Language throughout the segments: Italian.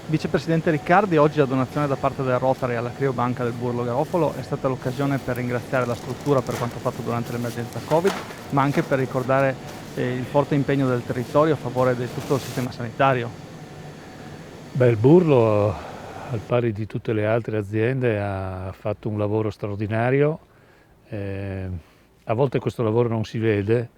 Vicepresidente Riccardi, oggi la donazione da parte del Rotary alla Criobanca del Burlo Garofalo è stata l'occasione per ringraziare la struttura per quanto fatto durante l'emergenza Covid, ma anche per ricordare il forte impegno del territorio a favore di tutto il sistema sanitario. Beh, il Burlo, al pari di tutte le altre aziende, ha fatto un lavoro straordinario. A volte questo lavoro non si vede,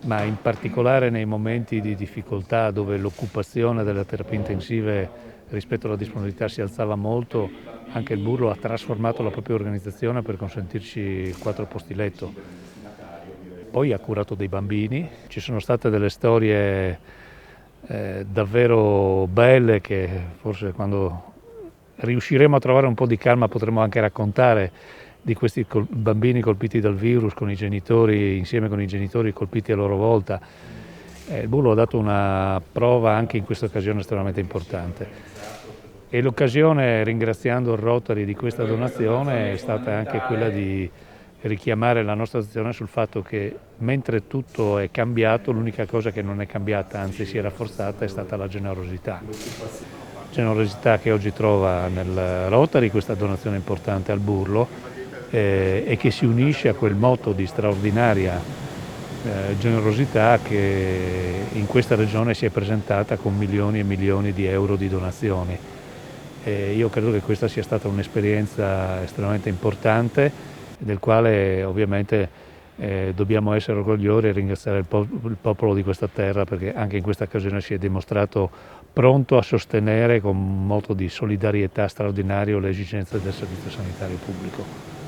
ma in particolare nei momenti di difficoltà dove l'occupazione delle terapie intensive rispetto alla disponibilità si alzava molto, anche il Burlo ha trasformato la propria organizzazione per consentirci 4 posti letto. Poi ha curato dei bambini, ci sono state delle storie davvero belle che forse quando riusciremo a trovare un po' di calma potremo anche raccontare di questi bambini colpiti dal virus con i genitori, insieme con i genitori colpiti a loro volta. Il Burlo ha dato una prova anche in questa occasione estremamente importante. E l'occasione, ringraziando il Rotary di questa donazione, è stata anche quella di richiamare la nostra attenzione sul fatto che mentre tutto è cambiato, l'unica cosa che non è cambiata, anzi si è rafforzata, è stata la generosità. Generosità che oggi trova nel Rotary questa donazione importante al Burlo e che si unisce a quel moto di straordinaria generosità che in questa regione si è presentata con milioni e milioni di euro di donazioni. Io credo che questa sia stata un'esperienza estremamente importante, del quale ovviamente dobbiamo essere orgogliosi e ringraziare il popolo di questa terra, perché anche in questa occasione si è dimostrato pronto a sostenere con molto di solidarietà straordinario le esigenze del servizio sanitario pubblico.